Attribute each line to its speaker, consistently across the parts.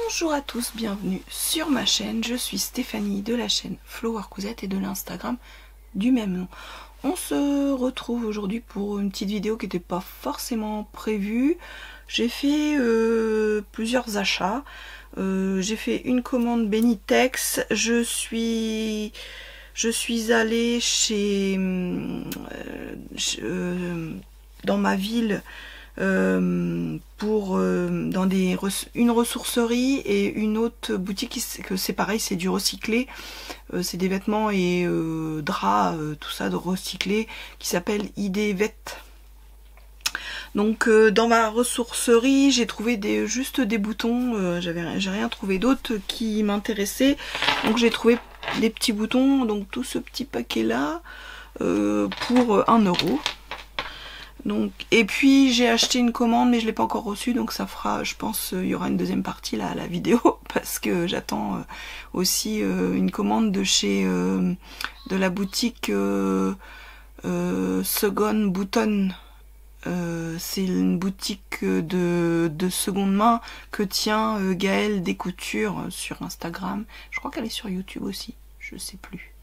Speaker 1: Bonjour à tous, bienvenue sur ma chaîne. Je suis Stéphanie de la chaîne Flower Cousette et de l'Instagram du même nom. On se retrouve aujourd'hui pour une petite vidéo qui n'était pas forcément prévue. J'ai fait plusieurs achats. J'ai fait une commande Benitex. Je suis allée chez dans ma ville pour dans une ressourcerie et une autre boutique que c'est pareil, c'est du recyclé, c'est des vêtements et draps, tout ça de recyclé, qui s'appelle ID Vet. Donc dans ma ressourcerie j'ai trouvé juste des boutons, j'ai rien trouvé d'autre qui m'intéressait, donc j'ai trouvé des petits boutons, donc tout ce petit paquet là pour 1 €. Donc, et puis j'ai acheté une commande mais je l'ai pas encore reçue, donc ça fera, je pense, il y aura une deuxième partie là à la vidéo parce que j'attends aussi une commande de chez de la boutique Second Button. C'est une boutique de seconde main que tient Gaëlle des Coutures sur Instagram. Je crois qu'elle est sur YouTube aussi, je sais plus,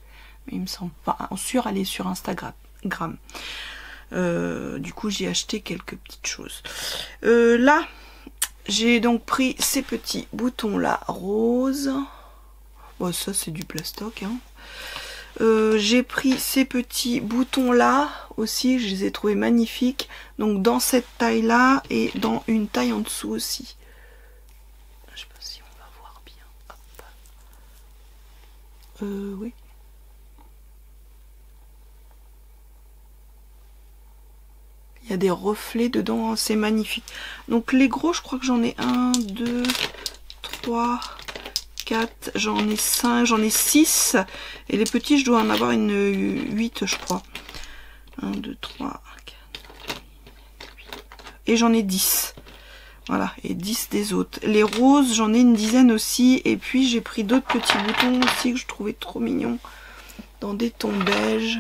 Speaker 1: mais il me semble pas. Enfin, sûr, elle est sur Instagram. Du coup j'ai acheté quelques petites choses. Là j'ai donc pris ces petits boutons là roses. Bon, ça c'est du plastoc hein. J'ai pris ces petits boutons là aussi, je les ai trouvés magnifiques, donc dans cette taille là et dans une taille en dessous aussi. Je sais pas si on va voir bien. Hop. Oui. Il y a des reflets dedans, c'est magnifique. Donc les gros, je crois que j'en ai 1, 2, 3, 4, j'en ai 5, j'en ai 6. Et les petits, je dois en avoir une 8, je crois. 1, 2, 3, 4, 8. Et j'en ai 10. Voilà, et 10 des autres. Les roses, j'en ai une dizaine aussi. Et puis j'ai pris d'autres petits boutons aussi que je trouvais trop mignons. Dans des tons beige.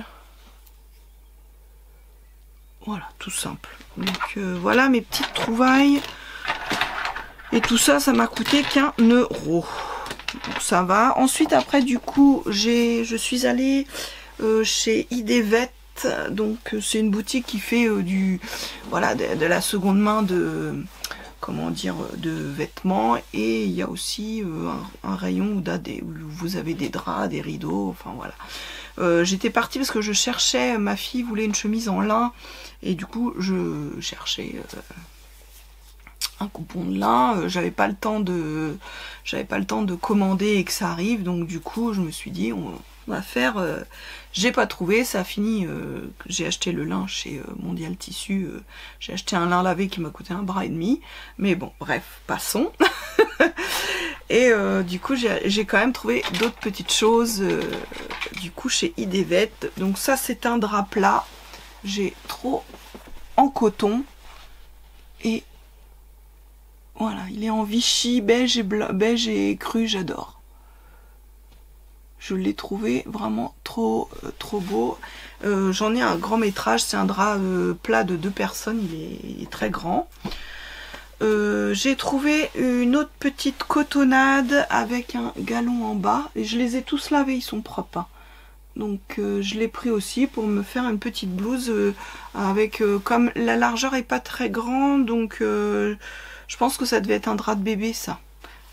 Speaker 1: Voilà, tout simple. Donc voilà mes petites trouvailles. Et tout ça, ça m'a coûté qu'1 €. Donc ça va. Ensuite, après, du coup, je suis allée chez ID Vet. Donc c'est une boutique qui fait voilà, de la seconde main de, comment dire, de vêtements. Et il y a aussi un rayon où vous avez des draps, des rideaux, enfin voilà. J'étais partie parce que je cherchais, ma fille voulait une chemise en lin et du coup je cherchais un coupon de lin. J'avais pas le temps de commander et que ça arrive, donc du coup je me suis dit on va faire. J'ai pas trouvé, ça a fini. J'ai acheté le lin chez Mondial Tissu. J'ai acheté un lin lavé qui m'a coûté 1,5 €, mais bon bref, passons. Et du coup j'ai quand même trouvé d'autres petites choses du coup chez ID Vet. Donc ça c'est un drap plat, j'ai trop en coton et voilà, il est en Vichy beige et beige et cru, j'adore. Je l'ai trouvé vraiment trop beau. J'en ai un grand métrage, c'est un drap plat de 2 personnes, il est très grand. J'ai trouvé une autre petite cotonnade avec un galon en bas et je les ai tous lavés, ils sont propres hein. Donc je l'ai pris aussi pour me faire une petite blouse avec comme la largeur est pas très grande, donc je pense que ça devait être un drap de bébé, ça,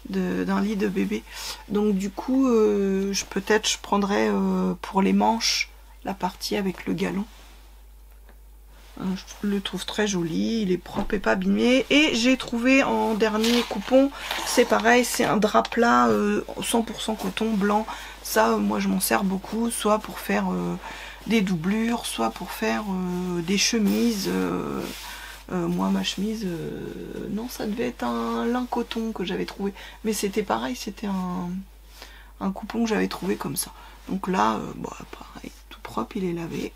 Speaker 1: d'un lit de bébé. Donc du coup peut-être je prendrais pour les manches la partie avec le galon. Je le trouve très joli, il est propre et pas abîmé. Et j'ai trouvé en dernier coupon, c'est pareil, c'est un drap plat 100% coton blanc. Ça, moi je m'en sers beaucoup, soit pour faire des doublures, soit pour faire des chemises. Moi ma chemise, non, ça devait être un lin coton que j'avais trouvé. Mais c'était pareil, c'était un coupon que j'avais trouvé comme ça. Donc là, bon, pareil, tout propre, il est lavé.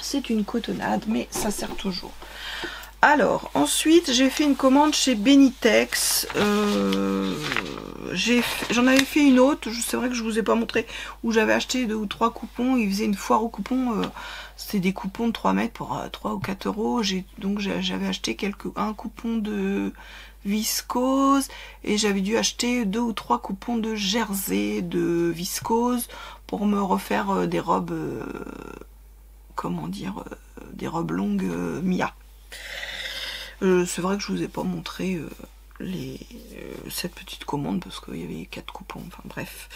Speaker 1: C'est une cotonnade, mais ça sert toujours. Alors, ensuite, j'ai fait une commande chez Benitex. J'en avais fait une autre, c'est vrai que je vous ai pas montré, où j'avais acheté 2 ou 3 coupons. Ils faisaient une foire aux coupons. C'était des coupons de 3 mètres pour 3 ou 4 €. Donc, j'avais acheté un coupon de viscose et j'avais dû acheter 2 ou 3 coupons de jersey de viscose pour me refaire des robes, comment dire, des robes longues Mia. C'est vrai que je vous ai pas montré cette petite commande parce qu'il y avait 4 coupons, enfin bref.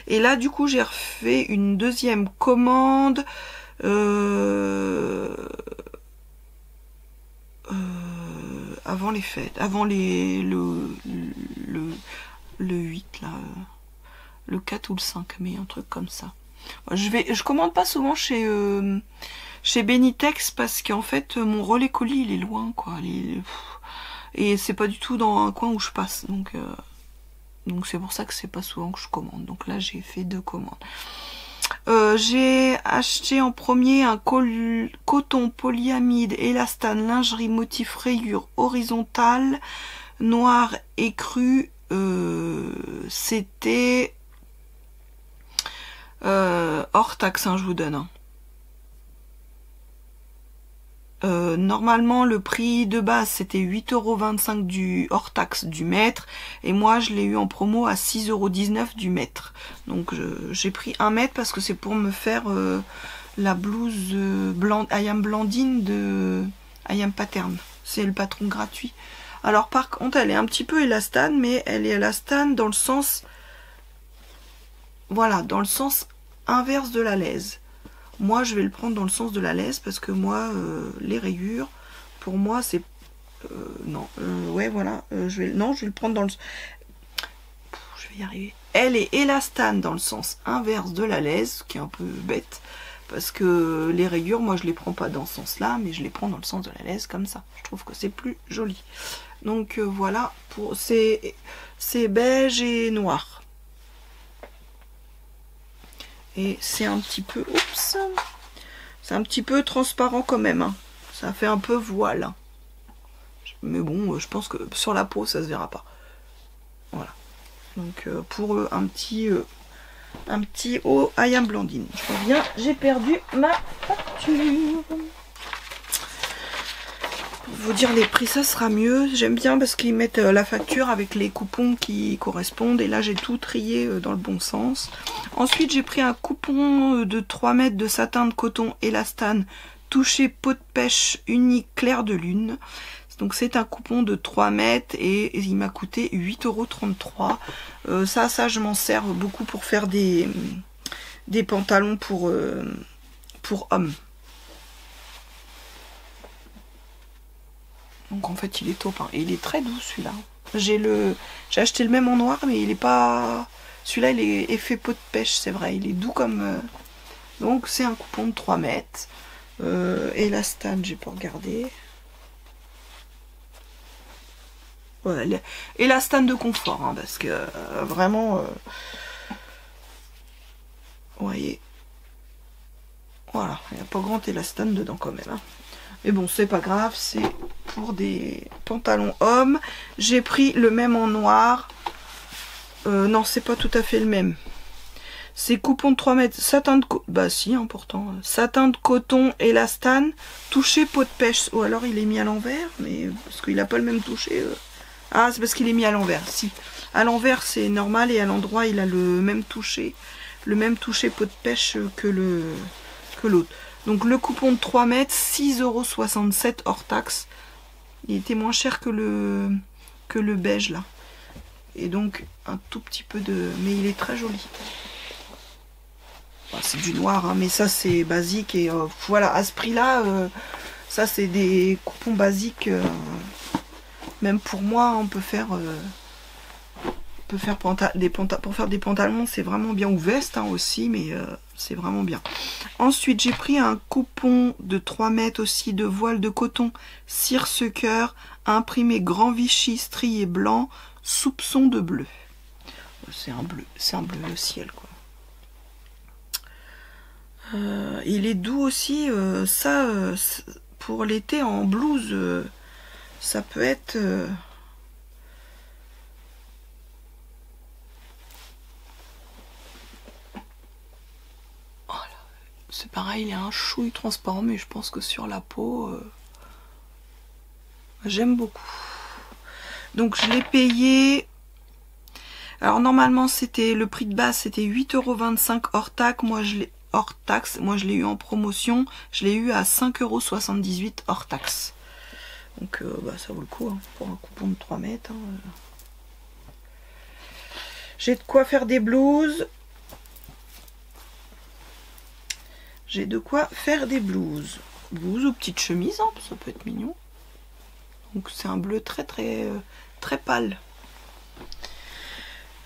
Speaker 1: Et là du coup j'ai refait une deuxième commande avant les fêtes, avant le 8 là, le 4 ou le 5 mai, un truc comme ça. Je commande pas souvent chez Benitex parce qu'en fait mon relais colis il est loin quoi, et c'est pas du tout dans un coin où je passe, donc c'est pour ça que c'est pas souvent que je commande. Donc là j'ai fait 2 commandes. J'ai acheté en premier un coton polyamide élastane lingerie motif rayure horizontale noir et cru. C'était hors taxe, hein, je vous donne. Normalement le prix de base c'était 8,25 € du hors taxe du mètre, et moi je l'ai eu en promo à 6,19 € du mètre. Donc j'ai pris 1 mètre parce que c'est pour me faire la blouse I Am Blandine de I Am Pattern. C'est le patron gratuit. Alors par contre elle est un petit peu élastane, mais elle est élastane dans le sens, voilà, dans le sens inverse de la laise. Moi je vais le prendre dans le sens de la laisse parce que moi les rayures pour moi c'est non, ouais voilà, je vais le prendre dans le, je vais y arriver. Elle est élastane dans le sens inverse de la laisse, ce qui est un peu bête parce que les rayures moi je les prends pas dans ce sens là, mais je les prends dans le sens de la laisse comme ça. Je trouve que c'est plus joli. Donc voilà, pour c'est beige et noir. Et c'est un petit peu, oups, c'est un petit peu transparent quand même, hein. Ça fait un peu voile, hein. Mais bon, je pense que sur la peau ça se verra pas. Voilà. Donc pour un petit haut I Am Blandine. Je reviens, j'ai perdu ma facture. Pour vous dire les prix, ça sera mieux. J'aime bien parce qu'ils mettent la facture avec les coupons qui correspondent. Et là j'ai tout trié dans le bon sens. Ensuite j'ai pris un coupon de 3 mètres de satin de coton élastane touché peau de pêche unique clair de lune. Donc c'est un coupon de 3 mètres et il m'a coûté 8,33 €. Ça je m'en sers beaucoup pour faire des pantalons pour hommes. Donc en fait il est top, hein. Et il est très doux celui-là. J'ai acheté le même en noir, mais il est pas... Celui-là il est effet peau de pêche, c'est vrai. Il est doux comme... Donc c'est un coupon de 3 mètres. Élastane, j'ai pas regardé. Ouais, élastane de confort, hein, parce que vraiment... vous voyez. Voilà, il n'y a pas grand élastane dedans quand même, hein. Mais bon, c'est pas grave, c'est pour des pantalons hommes. J'ai pris le même en noir. Non, c'est pas tout à fait le même. C'est coupon de 3 mètres, satin de coton. Bah si, hein, pourtant. Satin de coton, élastane, touché peau de pêche. Ou alors il est mis à l'envers, mais parce qu'il n'a pas le même touché. Ah, c'est parce qu'il est mis à l'envers, si. À l'envers, c'est normal, et à l'endroit, il a le même touché peau de pêche que l'autre. Donc le coupon de 3 mètres, 6,67 € hors taxe. Il était moins cher que le beige là. Et donc un tout petit peu de... Mais il est très joli. Enfin, c'est du noir, hein, mais ça c'est basique. Et voilà, à ce prix là, ça c'est des coupons basiques. Même pour moi, on peut faire... pour faire des pantalons, c'est vraiment bien, ou veste, hein, aussi, mais c'est vraiment bien. Ensuite j'ai pris un coupon de 3 mètres aussi de voile de coton seersucker imprimé Grand Vichy strié blanc soupçon de bleu. C'est un bleu ciel quoi. Il est doux aussi, ça pour l'été en blouse, ça peut être c'est pareil, il est un chouille transparent, mais je pense que sur la peau, j'aime beaucoup. Donc je l'ai payé. Alors normalement c'était le prix de base, c'était 8,25 € hors taxe. Moi je l'ai eu en promotion. Je l'ai eu à 5,78 € hors taxe. Donc bah, ça vaut le coup hein, pour un coupon de 3 mètres. Hein. J'ai de quoi faire des blouses. J'ai de quoi faire des blouses. Blouses ou petites chemises, hein, ça peut être mignon. Donc c'est un bleu très pâle.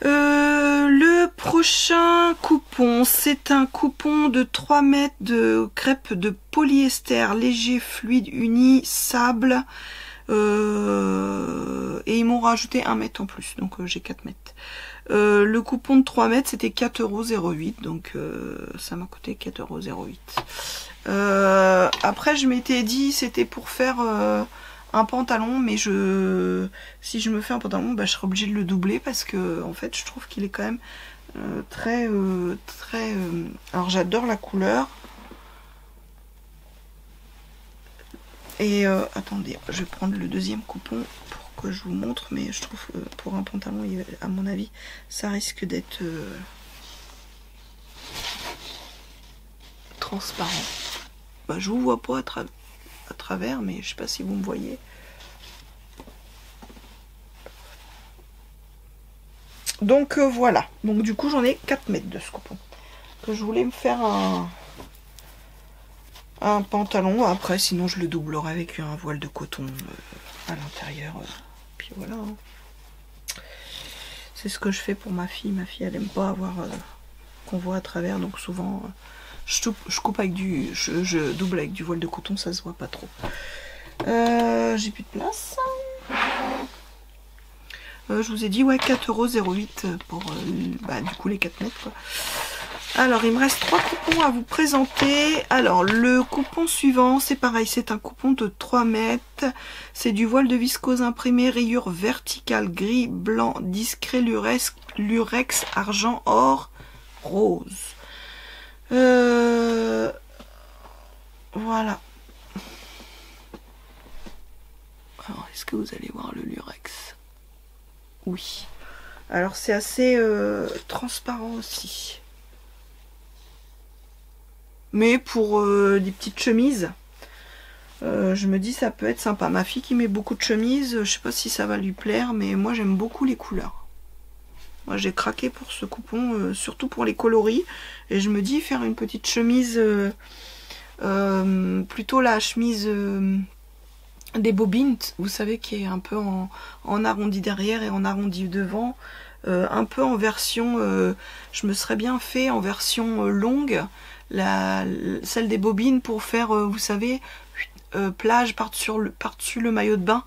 Speaker 1: Le prochain coupon, c'est un coupon de 3 mètres de crêpe de polyester léger fluide uni sable. Et ils m'ont rajouté 1 mètre en plus, donc j'ai 4 mètres. Le coupon de 3 mètres c'était 4,08 €, donc ça m'a coûté 4,08 €. Après je m'étais dit c'était pour faire un pantalon, mais si je me fais un pantalon, bah, je serai obligée de le doubler parce que en fait je trouve qu'il est quand même très alors j'adore la couleur. Et attendez, je vais prendre le deuxième coupon pour que je vous montre, mais je trouve que pour un pantalon, à mon avis, ça risque d'être transparent. Bah, je vous vois pas à travers, mais je sais pas si vous me voyez. Donc voilà, donc du coup j'en ai 4 mètres de ce coupon. Que je voulais me faire un pantalon, après sinon je le doublerai avec un voile de coton à l'intérieur. Puis voilà. Hein. C'est ce que je fais pour ma fille. Ma fille elle aime pas avoir qu'on voit à travers, donc souvent je coupe avec je double avec du voile de coton, ça se voit pas trop. J'ai plus de place. Je vous ai dit ouais 4,08 € pour bah, du coup les 4 mètres quoi. Alors il me reste 3 coupons à vous présenter. Alors le coupon suivant c'est pareil, c'est un coupon de 3 mètres. C'est du voile de viscose imprimé, rayure verticale, gris, blanc, discret, lurex, argent, or, rose. Voilà. Alors est-ce que vous allez voir le lurex? Oui. Alors c'est assez transparent aussi. Mais pour des petites chemises, je me dis ça peut être sympa. Ma fille qui met beaucoup de chemises, je sais pas si ça va lui plaire, mais moi j'aime beaucoup les couleurs. Moi j'ai craqué pour ce coupon, surtout pour les coloris. Et je me dis faire une petite chemise, plutôt la chemise des bobines, vous savez, qui est un peu en arrondi derrière et en arrondi devant. Un peu en version, je me serais bien fait en version longue. Celle des bobines pour faire, vous savez, plage par-dessus le maillot de bain.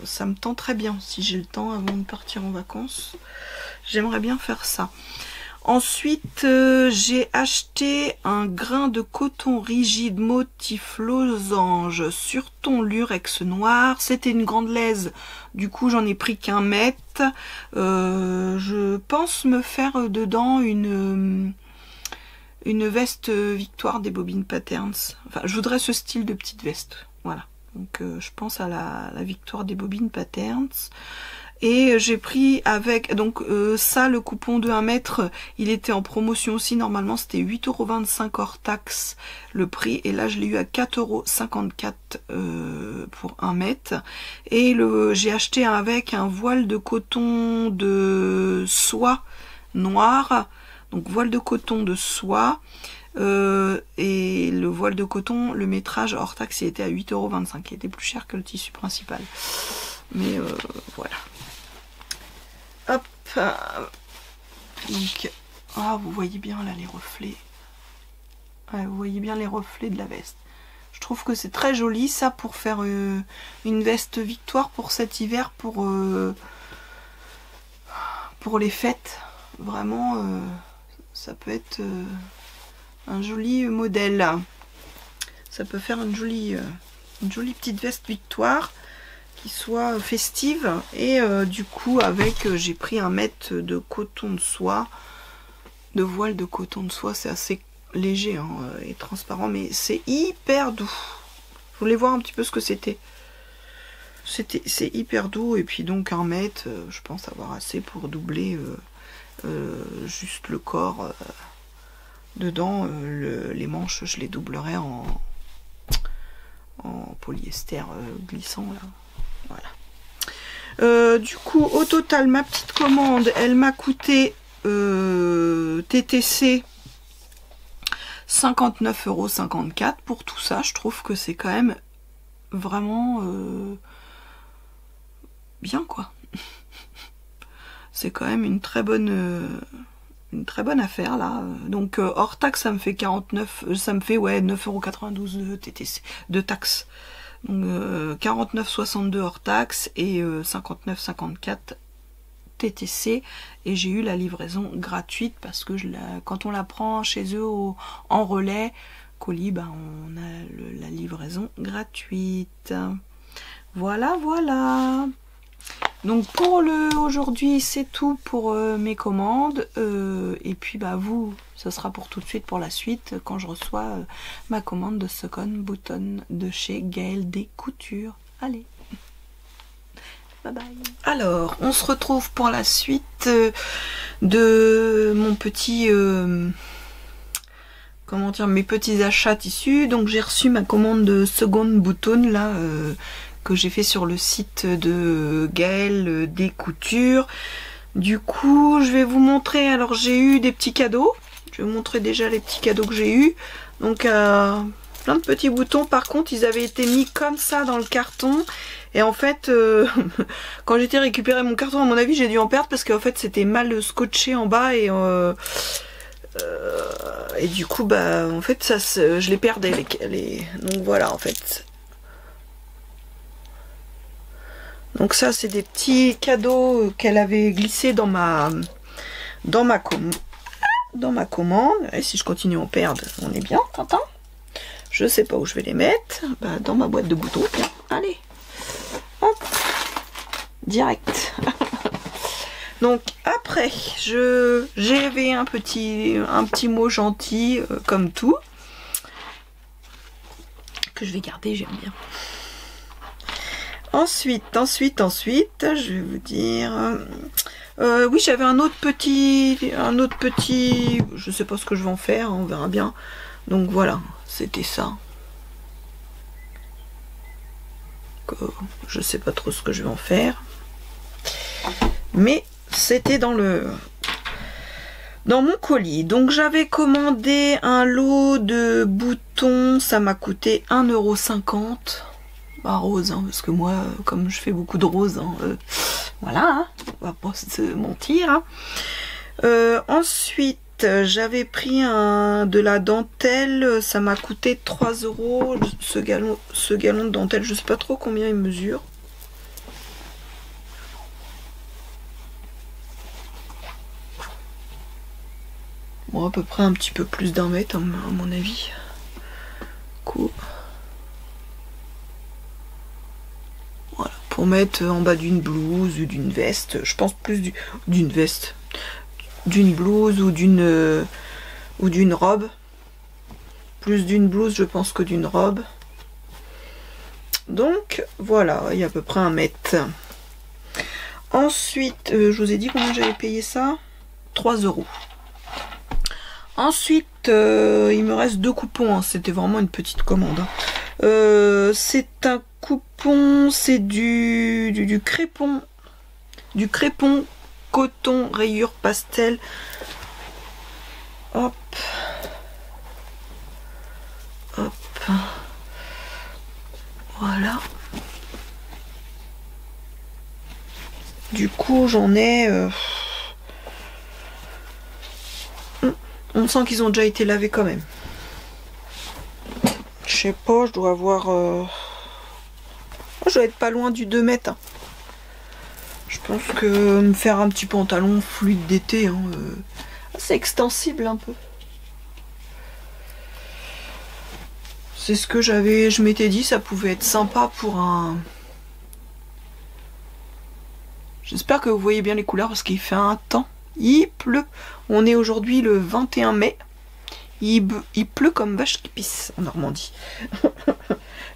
Speaker 1: Ça me tend très bien si j'ai le temps avant de partir en vacances. J'aimerais bien faire ça. Ensuite, j'ai acheté un grain de coton rigide motif losange sur ton lurex noir. C'était une grande laise, du coup j'en ai pris qu'1 mètre. Je pense me faire dedans une veste Victoire des Bobines Patterns. Enfin, je voudrais ce style de petite veste. Voilà. Donc je pense à la Victoire des Bobines Patterns. Et j'ai pris avec, donc ça, le coupon de 1 mètre, il était en promotion aussi. Normalement, c'était 8,25 € hors taxe le prix. Et là, je l'ai eu à 4,54 € pour 1 mètre. Et j'ai acheté avec un voile de coton de soie noir. Donc, voile de coton de soie. Et le voile de coton, le métrage hors taxe, il était à 8,25 €. Il était plus cher que le tissu principal. Mais voilà. Hop, donc, vous voyez bien là les reflets. Ouais, vous voyez bien les reflets de la veste. Je trouve que c'est très joli ça pour faire une veste Victoire pour cet hiver, pour les fêtes. Vraiment, ça peut être un joli modèle. Ça peut faire une jolie petite veste Victoire qui soit festive. Et du coup avec j'ai pris 1 mètre de coton de soie, de voile de coton de soie. C'est assez léger hein, et transparent, mais c'est hyper doux. Je voulais voir un petit peu ce que c'était. c'est hyper doux. Et puis donc 1 mètre, je pense avoir assez pour doubler juste le corps dedans. Les manches, je les doublerai en polyester glissant là. Voilà. Du coup, au total, ma petite commande, elle m'a coûté TTC 59,54 € pour tout ça. Je trouve que c'est quand même vraiment bien, quoi. C'est quand même une très bonne affaire là. Donc hors taxe, ça me fait 9,92 € de TTC de taxe. Donc 49,62 hors taxe et 59,54 TTC. Et j'ai eu la livraison gratuite parce que quand on la prend chez eux en relais colis, ben, on a la livraison gratuite. Voilà, voilà. Donc pour aujourd'hui, c'est tout pour mes commandes. Et puis bah vous, ça sera pour tout de suite pour la suite quand je reçois ma commande de Second Button de chez Gaëlle des Coutures. Allez, bye bye. Alors, on se retrouve pour la suite de mon petit... comment dire, mes petits achats tissus. Donc j'ai reçu ma commande de Second Button là, que j'ai fait sur le site de Gaëlle des Coutures. Du coup, je vais vous montrer. Alors j'ai eu des petits cadeaux. Je vais vous montrer déjà les petits cadeaux que j'ai eu. Donc plein de petits boutons. Par contre, ils avaient été mis comme ça dans le carton. Et en fait, quand j'étais récupéré mon carton, à mon avis, j'ai dû en perdre parce qu'en fait, c'était mal scotché en bas et du coup, bah, en fait, ça, je les perdais. Donc voilà, en fait. Donc ça, c'est des petits cadeaux qu'elle avait glissés dans ma commande. Et si je continue à en perdre, on est bien, Tintin. Je sais pas où je vais les mettre. Bah, dans ma boîte de boutons. Tiens, allez. Hop. Direct. Donc après, j'avais un petit mot gentil, comme tout, que je vais garder, j'aime bien. Ensuite, je vais vous dire... oui, j'avais un autre petit... Je sais pas ce que je vais en faire, on verra bien. Donc voilà, c'était ça. Je sais pas trop ce que je vais en faire. Mais c'était dans mon colis. Donc j'avais commandé un lot de boutons, ça m'a coûté 1,50 €. Bah, rose, hein, parce que moi, comme je fais beaucoup de rose, hein, voilà, hein, on va pas se mentir. Hein. Ensuite, j'avais pris de la dentelle, ça m'a coûté 3 €. Ce galon de dentelle, je sais pas trop combien il mesure. Bon, à peu près un petit peu plus d'1 mètre, à mon avis. Cool. Voilà, pour mettre en bas d'une blouse ou d'une veste. Je pense plus d'une veste. D'une blouse ou d'une robe. Plus d'une blouse, je pense, que d'une robe. Donc, voilà, il y a à peu près 1 mètre. Ensuite, je vous ai dit combien j'avais payé ça? 3 €. Ensuite, il me reste 2 coupons, hein. C'était vraiment une petite commande. Hein. C'est un coupon, c'est du crépon. Du crépon coton rayure pastel. Hop. Hop. Voilà. Du coup, j'en ai... On sent qu'ils ont déjà été lavés quand même. Je sais pas, je dois avoir... Je dois être pas loin du 2 mètres. Hein. Je pense que me faire un petit pantalon fluide d'été, hein, c'est extensible un peu. C'est ce que je m'étais dit, ça pouvait être sympa pour un... J'espère que vous voyez bien les couleurs parce qu'il fait un temps. Il pleut. On est aujourd'hui le 21 mai. Il pleut comme vache qui pisse en Normandie.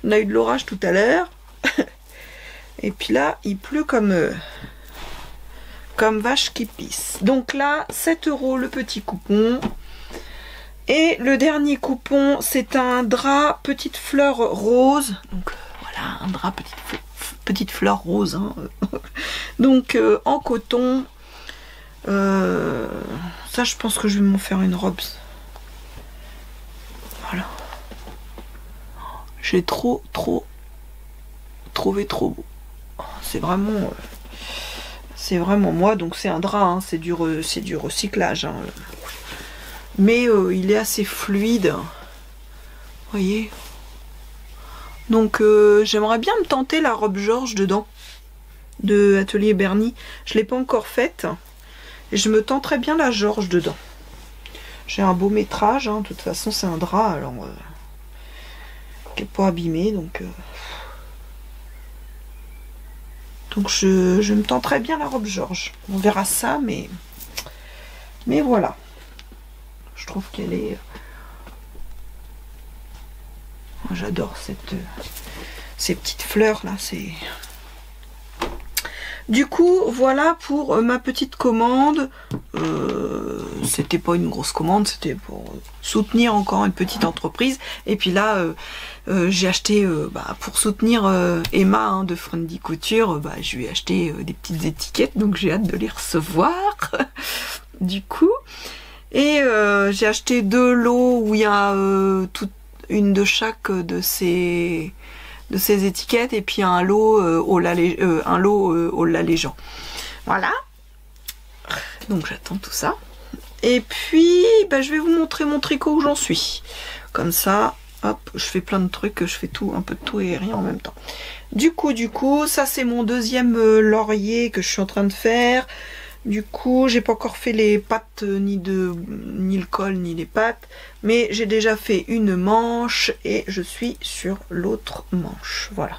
Speaker 1: On a eu de l'orage tout à l'heure. Et puis là, il pleut comme vache qui pisse. Donc là, 7 € le petit coupon. Et le dernier coupon, c'est un drap petite fleur rose. Donc voilà, un drap petite fleur rose. Hein. Donc en coton. Ça, je pense que je vais m'en faire une robe. Voilà. J'ai trouvé trop beau. C'est vraiment moi. Donc c'est un drap, hein, c'est du recyclage. Hein. Mais il est assez fluide. Vous voyez. Donc j'aimerais bien me tenter la robe Georges dedans. De Atelier Bernie. Je ne l'ai pas encore faite. Et je me tenterais bien la Georges dedans. J'ai un beau métrage. Hein. De toute façon c'est un drap. Alors qui n'est pas abîmé. Donc je me tenterais bien la robe Georges. On verra ça. Mais voilà. Je trouve qu'elle est... J'adore ces petites fleurs là. Du coup, voilà pour ma petite commande. C'était pas une grosse commande, c'était pour soutenir encore une petite entreprise. Et puis là, j'ai acheté, pour soutenir Emma hein, de Friendly Couture, je lui ai acheté des petites étiquettes, donc j'ai hâte de les recevoir. Du coup, et j'ai acheté 2 lots où il y a une de chaque de ces étiquettes et puis un lot au Légion. Voilà. Donc j'attends tout ça. Et puis je vais vous montrer mon tricot où j'en suis. Comme ça, hop, je fais plein de trucs, je fais tout, un peu de tout et rien en même temps. Du coup, ça c'est mon deuxième laurier que je suis en train de faire. Du coup, j'ai pas encore fait les pattes, ni le col, ni les pattes. Mais j'ai déjà fait une manche et je suis sur l'autre manche. Voilà.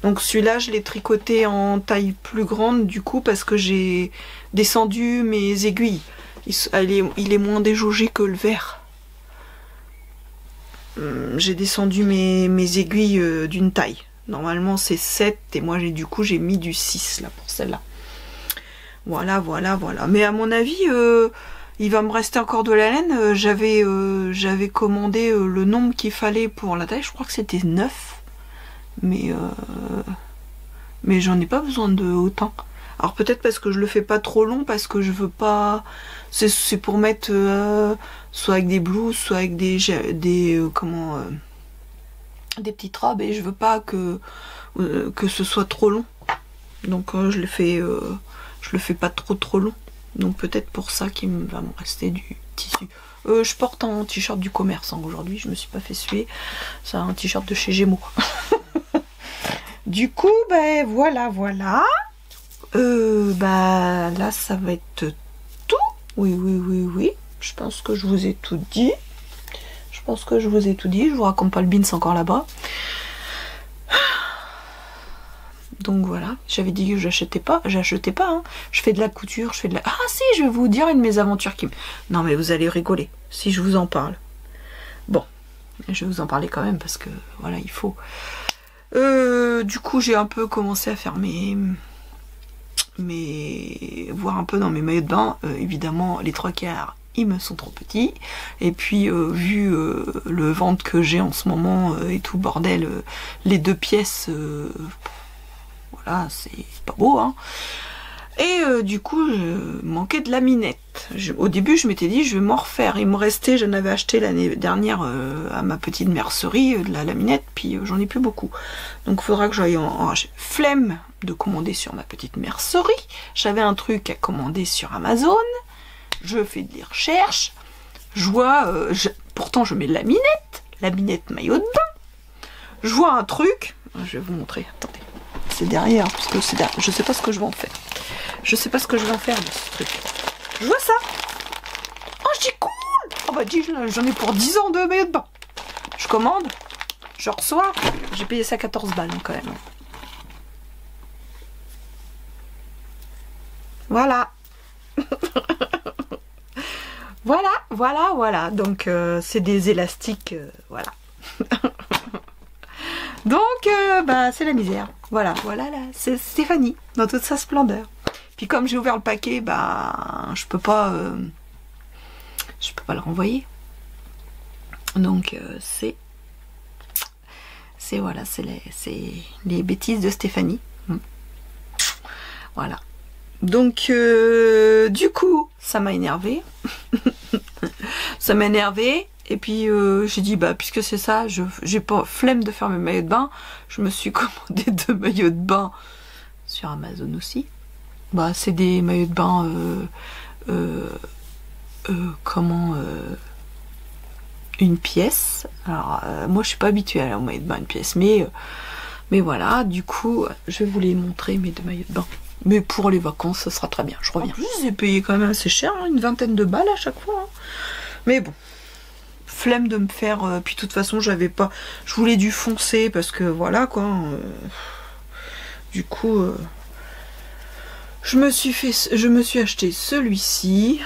Speaker 1: Donc celui-là, je l'ai tricoté en taille plus grande du coup parce que j'ai descendu mes aiguilles. Il est moins déjaugé que le vert. J'ai descendu mes aiguilles d'une taille. Normalement c'est 7 et moi j'ai mis du 6 là pour celle-là. Voilà. Mais à mon avis, il va me rester encore de la laine. J'avais commandé le nombre qu'il fallait pour la taille. Je crois que c'était 9. Mais j'en ai pas besoin de autant. Alors peut-être parce que je le fais pas trop long, parce que je veux pas... C'est pour mettre soit avec des blouses, soit avec des petites robes. Et je veux pas que ce soit trop long. Donc je le fais pas trop long. Donc peut-être pour ça qu'il va me rester du tissu. Je porte un t-shirt du commerce hein, aujourd'hui, je me suis pas fait suer. C'est un t-shirt de chez Gémeaux. Du coup, voilà. Là ça va être tout. Oui. Je pense que je vous ai tout dit. Je vous raconte pas le beans encore là-bas. Donc voilà, j'avais dit que j'achetais pas, hein. Je fais de la couture, Ah si, je vais vous dire une de mes aventures qui me... Non mais vous allez rigoler, si je vous en parle. Bon, je vais vous en parler quand même parce que, voilà, il faut. Du coup, j'ai un peu commencé à faire voir un peu dans mes maillots de bain. Évidemment, les 3/4, ils me sont trop petits. Et puis, vu le ventre que j'ai en ce moment et tout bordel, les 2 pièces... Voilà, c'est pas beau, hein. Et du coup, je manquais de laminette. Au début, je m'étais dit, je vais m'en refaire. Il me restait, j'en avais acheté l'année dernière à ma petite mercerie, de la laminette, puis j'en ai plus beaucoup. Donc, il faudra que j'aille j'ai flemme de commander sur ma petite mercerie. J'avais un truc à commander sur Amazon. Je fais des recherches. Je vois, pourtant, je mets laminette maillot de bain. Je vois un truc. Je vais vous montrer, attendez. C'est derrière, parce que c'est derrière. Je sais pas ce que je vais en faire. De ce truc. Je vois ça. Oh, je dis cool. Oh bah dis, j'en ai pour 10 ans de maillot de bain. Je commande, je reçois. J'ai payé ça 14 balles quand même. Voilà. voilà. Donc c'est des élastiques, voilà. Donc, bah, c'est la misère. Voilà, voilà, là, c'est Stéphanie, dans toute sa splendeur. Puis comme j'ai ouvert le paquet, bah, je peux pas le renvoyer. Donc, voilà, c'est les bêtises de Stéphanie. Voilà. Donc, du coup, ça m'a énervé. Ça m'a énervé. Et puis, j'ai dit, bah, puisque c'est ça, j'ai pas flemme de faire mes maillots de bain. Je me suis commandé 2 maillots de bain sur Amazon aussi. Bah, c'est des maillots de bain, une pièce. Alors, moi, je suis pas habituée à aller en maillot de bain une pièce. Mais voilà, du coup, je vais vous les montrer, mes 2 maillots de bain. Mais pour les vacances, ça sera très bien. Je reviens. En plus, j'ai payé quand même assez cher, hein, une vingtaine de balles à chaque fois. Hein. Mais bon, flemme de me faire. Puis de toute façon, je voulais du foncé parce que voilà quoi. Du coup, je me suis acheté celui-ci.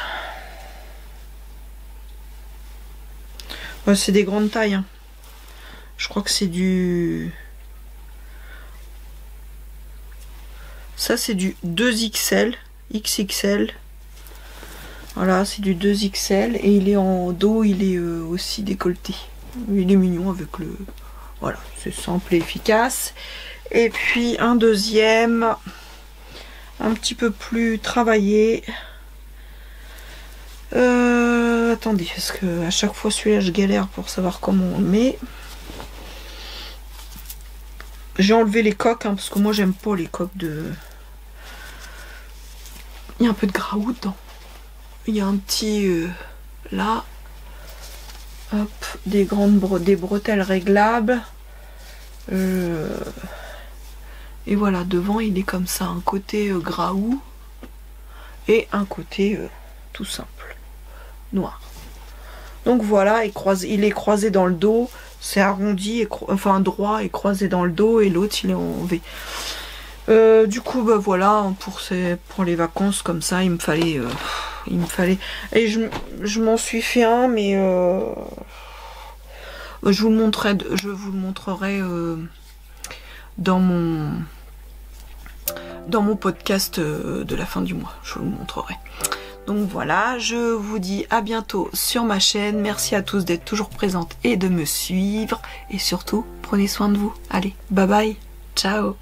Speaker 1: C'est des grandes tailles. Hein. Je crois que c'est du. Ça, c'est du 2XL, XXL. Voilà, c'est du 2XL. Et il est en dos, il est aussi décolleté. Il est mignon avec le... Voilà, c'est simple et efficace. Et puis un deuxième, un petit peu plus travaillé. Attendez, parce que à chaque fois celui-là, je galère pour savoir comment on le met. J'ai enlevé les coques, hein, parce que moi j'aime pas les coques de... Il y a un peu de graout dedans. Il y a un petit... là. Hop, des bretelles réglables. Et voilà, devant il est comme ça. Un côté graout. Et un côté tout simple. Noir. Donc voilà, il est croisé dans le dos. C'est arrondi, enfin droit et croisé dans le dos, et l'autre il est en V. Du coup, bah voilà, pour les vacances comme ça, il me fallait, et je m'en suis fait un, mais je vous le montrerai dans mon podcast de la fin du mois. Je vous le montrerai. Donc voilà, je vous dis à bientôt sur ma chaîne. Merci à tous d'être toujours présentes et de me suivre. Et surtout, prenez soin de vous. Allez, bye bye, ciao.